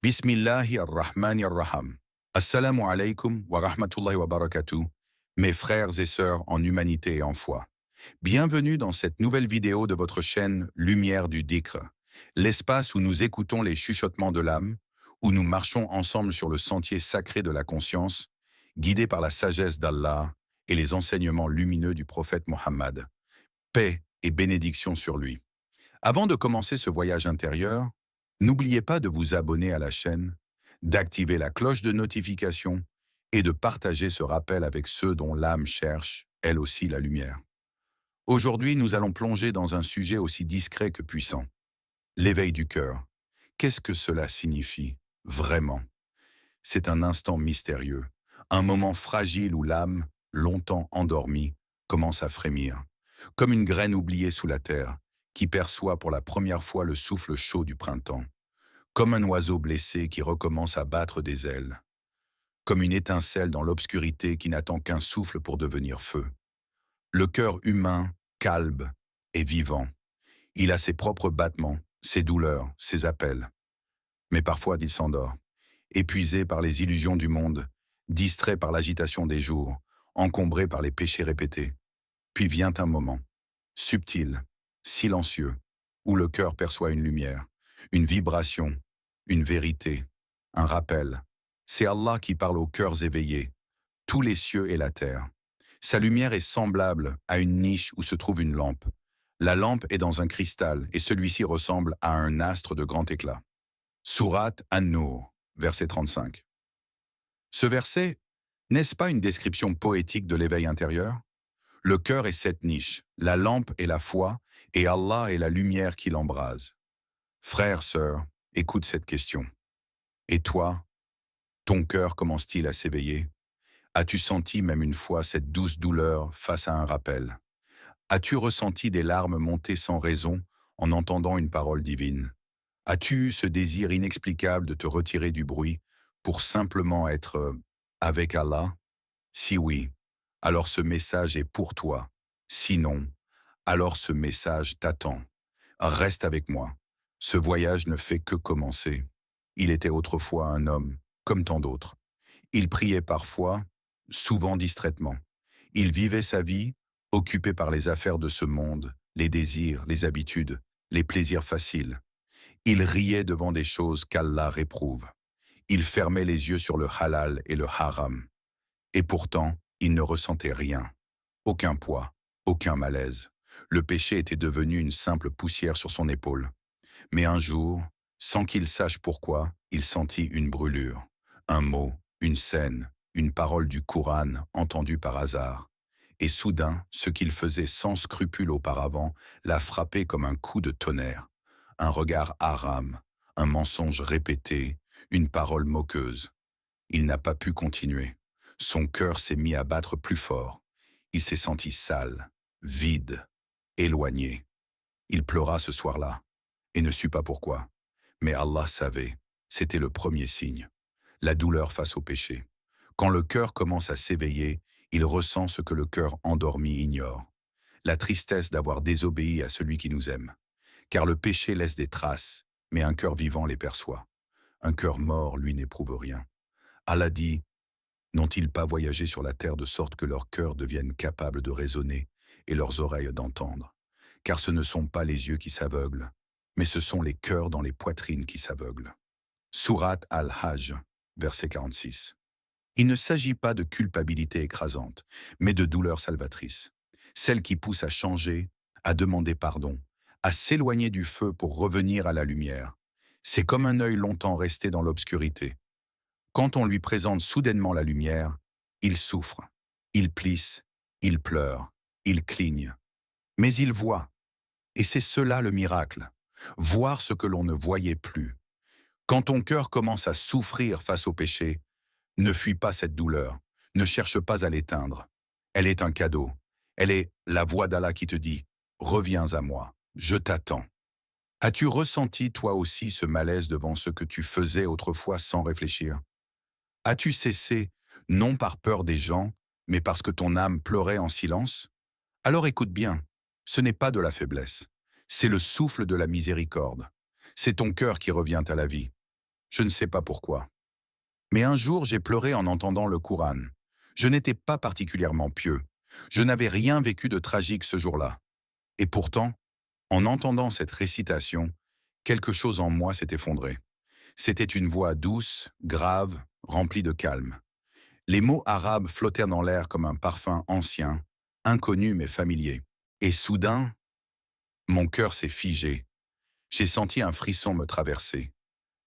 Bismillahir-Rahmanir-Rahim. Assalamu alaikum wa rahmatullahi wa barakatuh, mes frères et sœurs en humanité et en foi. Bienvenue dans cette nouvelle vidéo de votre chaîne Lumière du Dhikr, l'espace où nous écoutons les chuchotements de l'âme, où nous marchons ensemble sur le sentier sacré de la conscience, guidés par la sagesse d'Allah et les enseignements lumineux du prophète Mohammed. Paix et bénédiction sur lui. Avant de commencer ce voyage intérieur, n'oubliez pas de vous abonner à la chaîne, d'activer la cloche de notification et de partager ce rappel avec ceux dont l'âme cherche, elle aussi, la lumière. Aujourd'hui, nous allons plonger dans un sujet aussi discret que puissant. L'éveil du cœur. Qu'est-ce que cela signifie, vraiment? C'est un instant mystérieux, un moment fragile où l'âme, longtemps endormie, commence à frémir, comme une graine oubliée sous la terre, qui perçoit pour la première fois le souffle chaud du printemps, comme un oiseau blessé qui recommence à battre des ailes, comme une étincelle dans l'obscurité qui n'attend qu'un souffle pour devenir feu. Le cœur humain, calme et vivant, il a ses propres battements, ses douleurs, ses appels. Mais parfois il s'endort, épuisé par les illusions du monde, distrait par l'agitation des jours, encombré par les péchés répétés. Puis vient un moment, subtil, silencieux, où le cœur perçoit une lumière, une vibration, une vérité, un rappel. C'est Allah qui parle aux cœurs éveillés, tous les cieux et la terre. Sa lumière est semblable à une niche où se trouve une lampe. La lampe est dans un cristal et celui-ci ressemble à un astre de grand éclat. Sourate An-Nur, verset 35. Ce verset, n'est-ce pas une description poétique de l'éveil intérieur? Le cœur est cette niche, la lampe est la foi, et Allah est la lumière qui l'embrase. Frère, sœur, écoute cette question. Et toi, ton cœur commence-t-il à s'éveiller? As-tu senti même une fois cette douce douleur face à un rappel? As-tu ressenti des larmes monter sans raison en entendant une parole divine? As-tu eu ce désir inexplicable de te retirer du bruit pour simplement être avec Allah? Si oui, alors ce message est pour toi. Sinon, alors ce message t'attend. Reste avec moi. Ce voyage ne fait que commencer. Il était autrefois un homme, comme tant d'autres. Il priait parfois, souvent distraitement. Il vivait sa vie, occupé par les affaires de ce monde, les désirs, les habitudes, les plaisirs faciles. Il riait devant des choses qu'Allah réprouve. Il fermait les yeux sur le halal et le haram. Et pourtant, il ne ressentait rien. Aucun poids, aucun malaise. Le péché était devenu une simple poussière sur son épaule. Mais un jour, sans qu'il sache pourquoi, il sentit une brûlure. Un mot, une scène, une parole du Coran entendue par hasard. Et soudain, ce qu'il faisait sans scrupule auparavant l'a frappé comme un coup de tonnerre. Un regard haram, un mensonge répété, une parole moqueuse. Il n'a pas pu continuer. Son cœur s'est mis à battre plus fort. Il s'est senti sale, vide, éloigné. Il pleura ce soir-là, et ne sut pas pourquoi. Mais Allah savait, c'était le premier signe. La douleur face au péché. Quand le cœur commence à s'éveiller, il ressent ce que le cœur endormi ignore. La tristesse d'avoir désobéi à celui qui nous aime. Car le péché laisse des traces, mais un cœur vivant les perçoit. Un cœur mort, lui, n'éprouve rien. Allah dit: n'ont-ils pas voyagé sur la terre de sorte que leurs cœurs deviennent capables de raisonner et leurs oreilles d'entendre? Car ce ne sont pas les yeux qui s'aveuglent, mais ce sont les cœurs dans les poitrines qui s'aveuglent. Sourate Al-Hajj, verset 46. Il ne s'agit pas de culpabilité écrasante, mais de douleur salvatrice. Celle qui pousse à changer, à demander pardon, à s'éloigner du feu pour revenir à la lumière. C'est comme un œil longtemps resté dans l'obscurité. Quand on lui présente soudainement la lumière, il souffre, il plisse, il pleure, il cligne. Mais il voit. Et c'est cela le miracle. Voir ce que l'on ne voyait plus. Quand ton cœur commence à souffrir face au péché, ne fuis pas cette douleur, ne cherche pas à l'éteindre. Elle est un cadeau. Elle est la voix d'Allah qui te dit: reviens à moi, je t'attends. As-tu ressenti toi aussi ce malaise devant ce que tu faisais autrefois sans réfléchir? As-tu cessé, non par peur des gens, mais parce que ton âme pleurait en silence? Alors écoute bien, ce n'est pas de la faiblesse, c'est le souffle de la miséricorde. C'est ton cœur qui revient à la vie. Je ne sais pas pourquoi. Mais un jour, j'ai pleuré en entendant le Coran. Je n'étais pas particulièrement pieux. Je n'avais rien vécu de tragique ce jour-là. Et pourtant, en entendant cette récitation, quelque chose en moi s'est effondré. C'était une voix douce, grave, remplie de calme. Les mots arabes flottèrent dans l'air comme un parfum ancien, inconnu mais familier. Et soudain, mon cœur s'est figé. J'ai senti un frisson me traverser.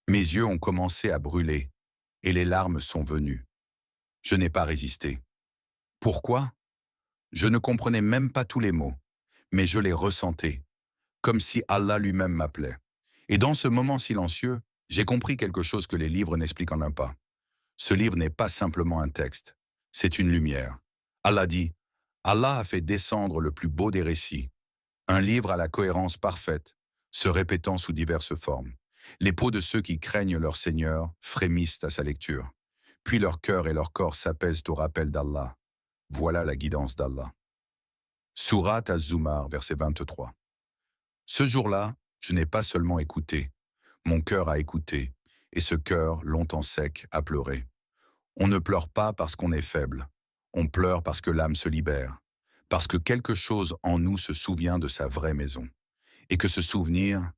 Mes yeux ont commencé à brûler, et les larmes sont venues. Je n'ai pas résisté. Pourquoi? Je ne comprenais même pas tous les mots, mais je les ressentais, comme si Allah lui-même m'appelait. Et dans ce moment silencieux, j'ai compris quelque chose que les livres n'expliquent en un pas. Ce livre n'est pas simplement un texte, c'est une lumière. Allah dit, Allah a fait descendre le plus beau des récits, un livre à la cohérence parfaite, se répétant sous diverses formes. Les peaux de ceux qui craignent leur Seigneur frémissent à sa lecture. Puis leur cœur et leur corps s'apaisent au rappel d'Allah. Voilà la guidance d'Allah. Surat Az-Zumar, verset 23. Ce jour-là, je n'ai pas seulement écouté. Mon cœur a écouté, et ce cœur, longtemps sec, a pleuré. On ne pleure pas parce qu'on est faible. On pleure parce que l'âme se libère. Parce que quelque chose en nous se souvient de sa vraie maison. Et que ce souvenir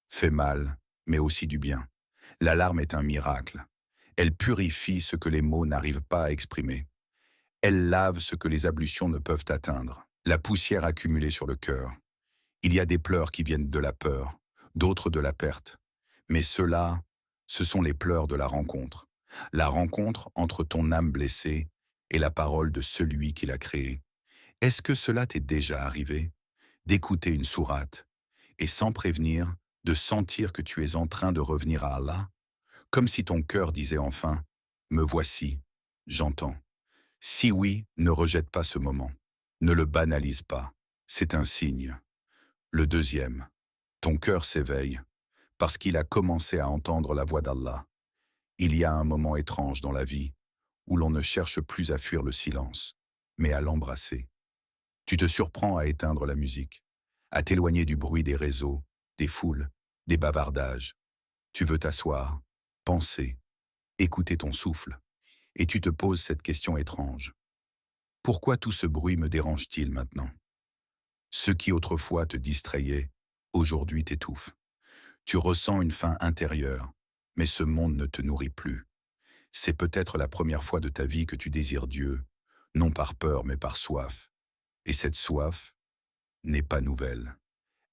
fait mal, mais aussi du bien. La larme est un miracle. Elle purifie ce que les mots n'arrivent pas à exprimer. Elle lave ce que les ablutions ne peuvent atteindre. La poussière accumulée sur le cœur. Il y a des pleurs qui viennent de la peur, d'autres de la perte. Mais ceux-là, ce sont les pleurs de la rencontre. La rencontre entre ton âme blessée et la parole de celui qui l'a créée. Est-ce que cela t'est déjà arrivé? D'écouter une sourate et sans prévenir, de sentir que tu es en train de revenir à Allah? Comme si ton cœur disait enfin, « Me voici, j'entends ». Si oui, ne rejette pas ce moment. Ne le banalise pas. C'est un signe. Le deuxième, ton cœur s'éveille parce qu'il a commencé à entendre la voix d'Allah. Il y a un moment étrange dans la vie où l'on ne cherche plus à fuir le silence, mais à l'embrasser. Tu te surprends à éteindre la musique, à t'éloigner du bruit des réseaux, des foules, des bavardages. Tu veux t'asseoir, penser, écouter ton souffle, et tu te poses cette question étrange. Pourquoi tout ce bruit me dérange-t-il maintenant? Ce qui autrefois te distrayait, aujourd'hui t'étouffe. Tu ressens une faim intérieure, mais ce monde ne te nourrit plus. C'est peut-être la première fois de ta vie que tu désires Dieu, non par peur mais par soif. Et cette soif n'est pas nouvelle.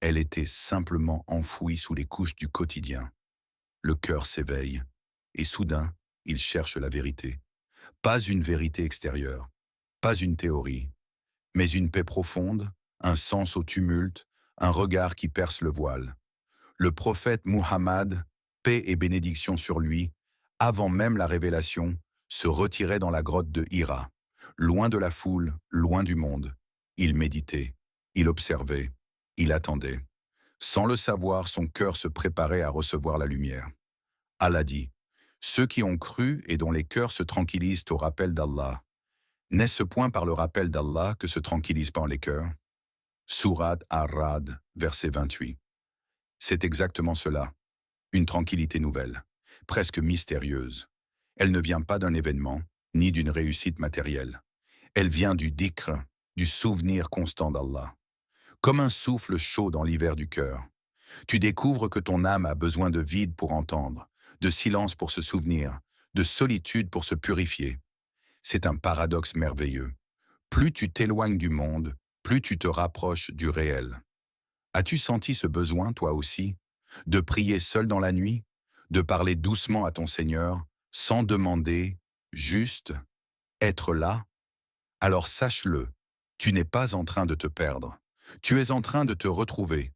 Elle était simplement enfouie sous les couches du quotidien. Le cœur s'éveille, et soudain, il cherche la vérité. Pas une vérité extérieure, pas une théorie, mais une paix profonde, un sens au tumulte, un regard qui perce le voile. Le prophète Muhammad, paix et bénédiction sur lui, avant même la révélation, se retirait dans la grotte de Hira, loin de la foule, loin du monde. Il méditait, il observait, il attendait. Sans le savoir, son cœur se préparait à recevoir la lumière. Allah dit, « Ceux qui ont cru et dont les cœurs se tranquillisent au rappel d'Allah, n'est-ce point par le rappel d'Allah que se tranquillisent pas les cœurs ?» Sourate Ar-Ra'd, verset 28. C'est exactement cela, une tranquillité nouvelle, presque mystérieuse. Elle ne vient pas d'un événement, ni d'une réussite matérielle. Elle vient du dhikr, du souvenir constant d'Allah. Comme un souffle chaud dans l'hiver du cœur. Tu découvres que ton âme a besoin de vide pour entendre, de silence pour se souvenir, de solitude pour se purifier. C'est un paradoxe merveilleux. Plus tu t'éloignes du monde, plus tu te rapproches du réel. As-tu senti ce besoin, toi aussi, de prier seul dans la nuit, de parler doucement à ton Seigneur, sans demander, juste être là? Alors sache-le, tu n'es pas en train de te perdre. Tu es en train de te retrouver.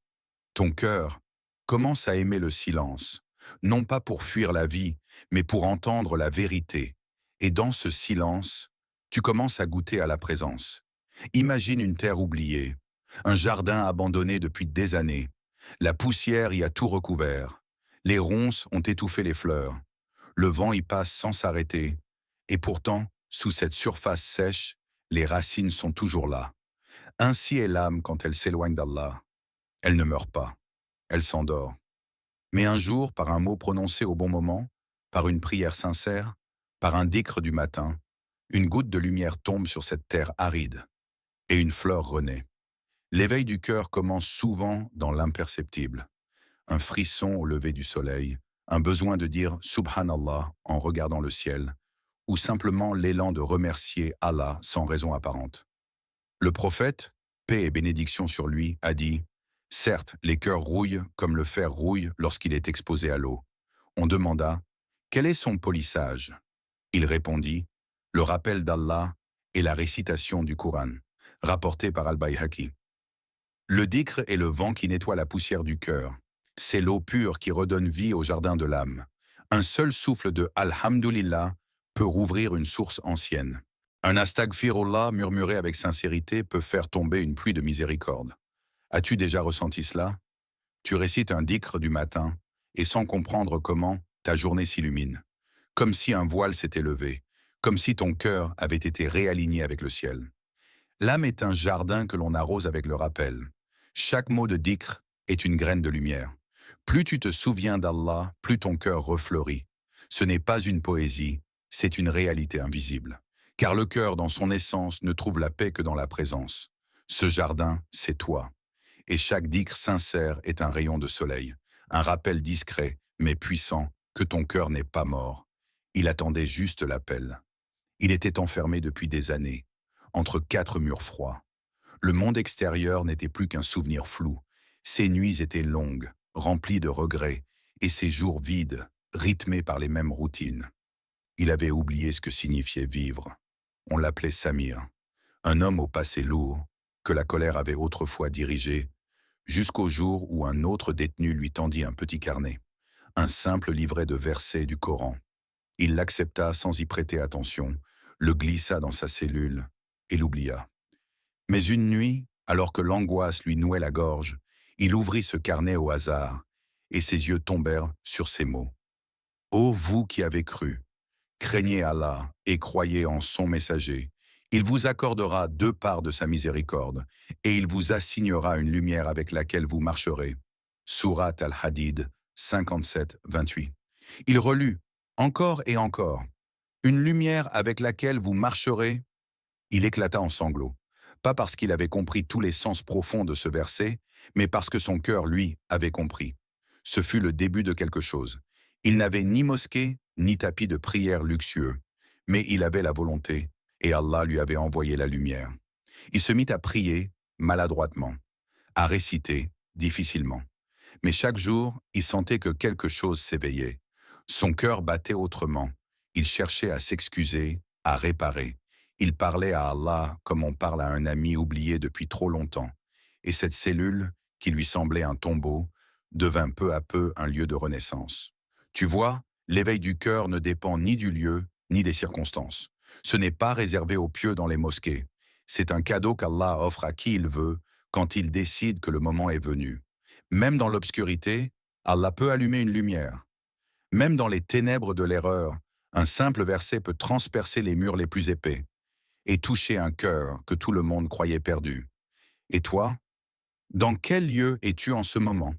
Ton cœur commence à aimer le silence, non pas pour fuir la vie, mais pour entendre la vérité. Et dans ce silence, tu commences à goûter à la présence. Imagine une terre oubliée, un jardin abandonné depuis des années. La poussière y a tout recouvert. Les ronces ont étouffé les fleurs. Le vent y passe sans s'arrêter. Et pourtant, sous cette surface sèche, les racines sont toujours là. Ainsi est l'âme quand elle s'éloigne d'Allah. Elle ne meurt pas. Elle s'endort. Mais un jour, par un mot prononcé au bon moment, par une prière sincère, par un dhikr du matin, une goutte de lumière tombe sur cette terre aride, et une fleur renaît. L'éveil du cœur commence souvent dans l'imperceptible. Un frisson au lever du soleil, un besoin de dire Subhanallah en regardant le ciel, ou simplement l'élan de remercier Allah sans raison apparente. Le prophète, paix et bénédiction sur lui, a dit « Certes, les cœurs rouillent comme le fer rouille lorsqu'il est exposé à l'eau. » On demanda « Quel est son polissage ?» Il répondit « Le rappel d'Allah et la récitation du Coran », rapporté par Al-Bayhaqi. Le dhikr est le vent qui nettoie la poussière du cœur. C'est l'eau pure qui redonne vie au jardin de l'âme. Un seul souffle de Alhamdulillah peut rouvrir une source ancienne. Un astaghfirullah murmuré avec sincérité peut faire tomber une pluie de miséricorde. As-tu déjà ressenti cela? Tu récites un dhikr du matin et sans comprendre comment, ta journée s'illumine. Comme si un voile s'était levé, comme si ton cœur avait été réaligné avec le ciel. L'âme est un jardin que l'on arrose avec le rappel. Chaque mot de dhikr est une graine de lumière. Plus tu te souviens d'Allah, plus ton cœur refleurit. Ce n'est pas une poésie, c'est une réalité invisible. Car le cœur, dans son essence, ne trouve la paix que dans la présence. Ce jardin, c'est toi. Et chaque dhikr sincère est un rayon de soleil, un rappel discret, mais puissant, que ton cœur n'est pas mort. Il attendait juste l'appel. Il était enfermé depuis des années, entre quatre murs froids. Le monde extérieur n'était plus qu'un souvenir flou. Ses nuits étaient longues, remplies de regrets, et ses jours vides, rythmés par les mêmes routines. Il avait oublié ce que signifiait vivre. On l'appelait Samir, un homme au passé lourd, que la colère avait autrefois dirigé, jusqu'au jour où un autre détenu lui tendit un petit carnet, un simple livret de versets du Coran. Il l'accepta sans y prêter attention, le glissa dans sa cellule et l'oublia. Mais une nuit, alors que l'angoisse lui nouait la gorge, il ouvrit ce carnet au hasard, et ses yeux tombèrent sur ces mots. « Ô vous qui avez cru, craignez Allah et croyez en son messager. Il vous accordera 2 parts de sa miséricorde, et il vous assignera une lumière avec laquelle vous marcherez. » Sourate Al-Hadid 57-28. Il relut, encore et encore, « Une lumière avec laquelle vous marcherez ?» Il éclata en sanglots. Pas parce qu'il avait compris tous les sens profonds de ce verset, mais parce que son cœur, lui, avait compris. Ce fut le début de quelque chose. Il n'avait ni mosquée, ni tapis de prière luxueux, mais il avait la volonté, et Allah lui avait envoyé la lumière. Il se mit à prier, maladroitement, à réciter, difficilement. Mais chaque jour, il sentait que quelque chose s'éveillait. Son cœur battait autrement. Il cherchait à s'excuser, à réparer. Il parlait à Allah comme on parle à un ami oublié depuis trop longtemps. Et cette cellule, qui lui semblait un tombeau, devint peu à peu un lieu de renaissance. Tu vois, l'éveil du cœur ne dépend ni du lieu, ni des circonstances. Ce n'est pas réservé aux pieux dans les mosquées. C'est un cadeau qu'Allah offre à qui il veut, quand il décide que le moment est venu. Même dans l'obscurité, Allah peut allumer une lumière. Même dans les ténèbres de l'erreur, un simple verset peut transpercer les murs les plus épais et toucher un cœur que tout le monde croyait perdu. Et toi, dans quel lieu es-tu en ce moment?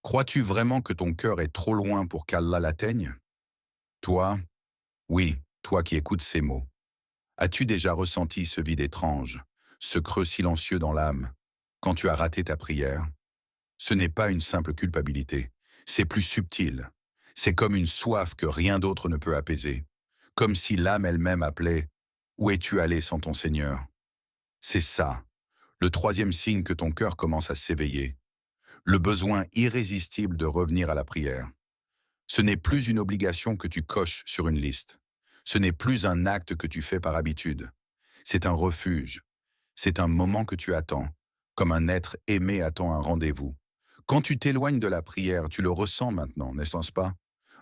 Crois-tu vraiment que ton cœur est trop loin pour qu'Allah l'atteigne? Toi, oui, toi qui écoutes ces mots. As-tu déjà ressenti ce vide étrange, ce creux silencieux dans l'âme, quand tu as raté ta prière? Ce n'est pas une simple culpabilité, c'est plus subtil. C'est comme une soif que rien d'autre ne peut apaiser, comme si l'âme elle-même appelait « Où es-tu allé sans ton Seigneur ?» C'est ça, le troisième signe que ton cœur commence à s'éveiller, le besoin irrésistible de revenir à la prière. Ce n'est plus une obligation que tu coches sur une liste. Ce n'est plus un acte que tu fais par habitude. C'est un refuge. C'est un moment que tu attends, comme un être aimé attend un rendez-vous. Quand tu t'éloignes de la prière, tu le ressens maintenant, n'est-ce pas?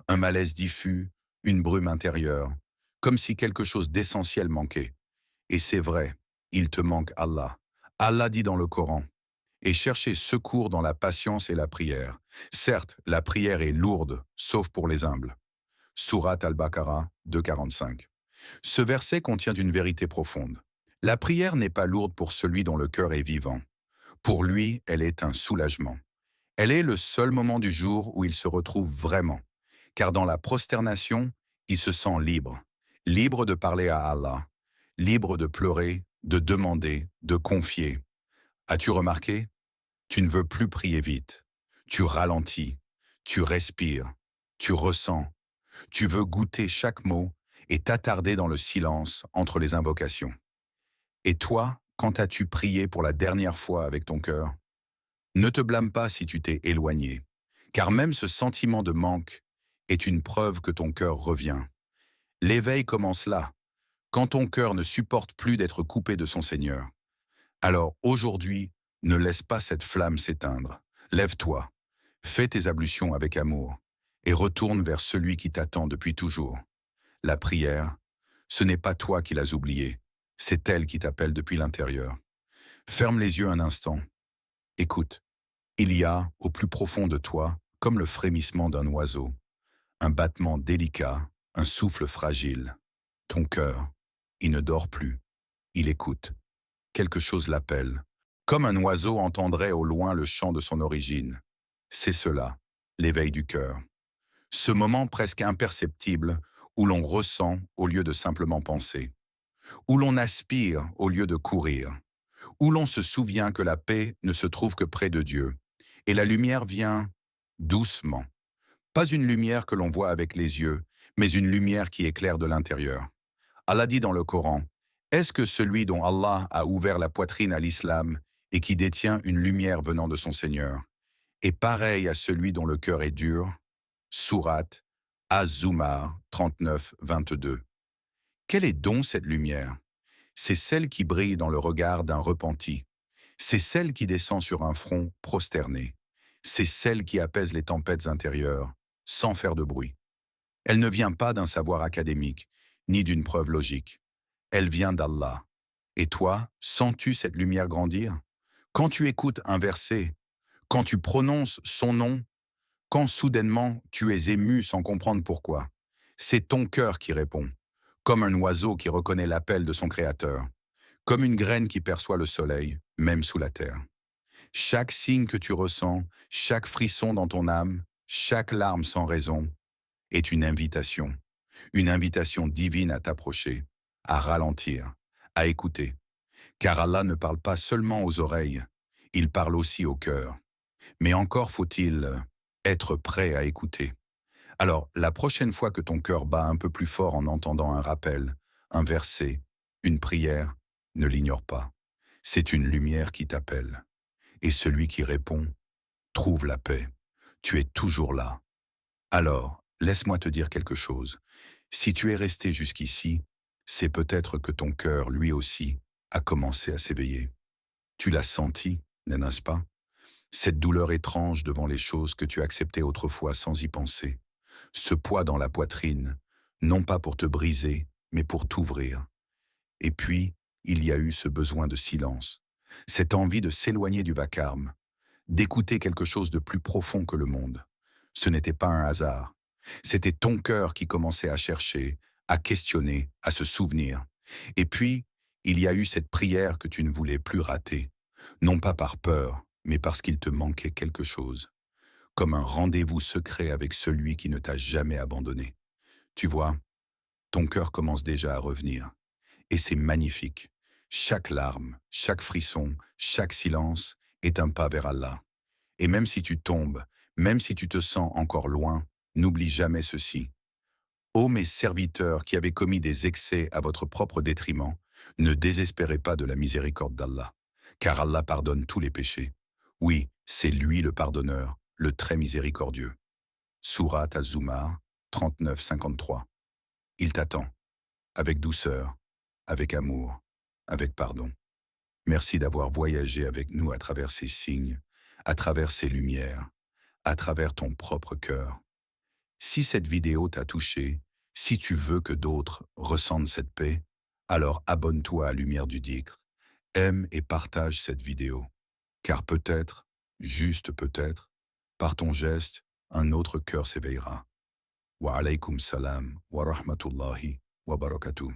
Un malaise diffus, une brume intérieure, comme si quelque chose d'essentiel manquait. Et c'est vrai, il te manque Allah. Allah dit dans le Coran, et cherchez secours dans la patience et la prière. Certes, la prière est lourde, sauf pour les humbles. Sourate Al-Baqarah 2,45. Ce verset contient une vérité profonde. La prière n'est pas lourde pour celui dont le cœur est vivant. Pour lui, elle est un soulagement. Elle est le seul moment du jour où il se retrouve vraiment. car dans la prosternation, il se sent libre, libre de parler à Allah, libre de pleurer, de demander, de confier. As-tu remarqué? Tu ne veux plus prier vite. Tu ralentis, tu respires, tu ressens. Tu veux goûter chaque mot et t'attarder dans le silence entre les invocations. Et toi, quand as-tu prié pour la dernière fois avec ton cœur? Ne te blâme pas si tu t'es éloigné, car même ce sentiment de manque est une preuve que ton cœur revient. L'éveil commence là, quand ton cœur ne supporte plus d'être coupé de son Seigneur. Alors aujourd'hui, ne laisse pas cette flamme s'éteindre. Lève-toi, fais tes ablutions avec amour et retourne vers celui qui t'attend depuis toujours. La prière, ce n'est pas toi qui l'as oubliée, c'est elle qui t'appelle depuis l'intérieur. Ferme les yeux un instant. Écoute, il y a, au plus profond de toi, comme le frémissement d'un oiseau, un battement délicat, un souffle fragile. Ton cœur, il ne dort plus, il écoute. Quelque chose l'appelle, comme un oiseau entendrait au loin le chant de son origine. C'est cela, l'éveil du cœur. Ce moment presque imperceptible où l'on ressent au lieu de simplement penser, où l'on aspire au lieu de courir, où l'on se souvient que la paix ne se trouve que près de Dieu, et la lumière vient doucement. Pas une lumière que l'on voit avec les yeux, mais une lumière qui éclaire de l'intérieur. Allah dit dans le Coran, « Est-ce que celui dont Allah a ouvert la poitrine à l'islam et qui détient une lumière venant de son Seigneur est pareil à celui dont le cœur est dur ?» Sourate Az-Zumar 39-22. Quelle est donc cette lumière? C'est celle qui brille dans le regard d'un repenti. C'est celle qui descend sur un front prosterné. C'est celle qui apaise les tempêtes intérieures, sans faire de bruit. Elle ne vient pas d'un savoir académique, ni d'une preuve logique. Elle vient d'Allah. Et toi, sens-tu cette lumière grandir? Quand tu écoutes un verset, quand tu prononces son nom, quand soudainement tu es ému sans comprendre pourquoi, c'est ton cœur qui répond, comme un oiseau qui reconnaît l'appel de son Créateur, comme une graine qui perçoit le soleil, même sous la terre. Chaque signe que tu ressens, chaque frisson dans ton âme, chaque larme sans raison, est une invitation divine à t'approcher, à ralentir, à écouter. Car Allah ne parle pas seulement aux oreilles, il parle aussi au cœur. Mais encore faut-il être prêt à écouter. Alors, la prochaine fois que ton cœur bat un peu plus fort en entendant un rappel, un verset, une prière, ne l'ignore pas. C'est une lumière qui t'appelle. Et celui qui répond trouve la paix. Tu es toujours là. Alors, laisse-moi te dire quelque chose. Si tu es resté jusqu'ici, c'est peut-être que ton cœur, lui aussi, a commencé à s'éveiller. Tu l'as senti, n'est-ce pas? Cette douleur étrange devant les choses que tu acceptais autrefois sans y penser. Ce poids dans la poitrine, non pas pour te briser, mais pour t'ouvrir. Et puis, il y a eu ce besoin de silence, cette envie de s'éloigner du vacarme, d'écouter quelque chose de plus profond que le monde. Ce n'était pas un hasard. C'était ton cœur qui commençait à chercher, à questionner, à se souvenir. Et puis, il y a eu cette prière que tu ne voulais plus rater, non pas par peur, mais parce qu'il te manquait quelque chose, comme un rendez-vous secret avec celui qui ne t'a jamais abandonné. Tu vois, ton cœur commence déjà à revenir, et c'est magnifique. Chaque larme, chaque frisson, chaque silence est un pas vers Allah. Et même si tu tombes, même si tu te sens encore loin, n'oublie jamais ceci. Ô mes serviteurs qui avez commis des excès à votre propre détriment, ne désespérez pas de la miséricorde d'Allah, car Allah pardonne tous les péchés. Oui, c'est lui le pardonneur, le très miséricordieux. Sourate Az-Zumar 39-53. Il t'attend, avec douceur, avec amour, avec pardon. Merci d'avoir voyagé avec nous à travers ces signes, à travers ces lumières, à travers ton propre cœur. Si cette vidéo t'a touché, si tu veux que d'autres ressentent cette paix, alors abonne-toi à Lumière du Dhikr, aime et partage cette vidéo. Car peut-être, juste peut-être, par ton geste, un autre cœur s'éveillera. Wa alaykum salam wa rahmatullahi wa barakatuh.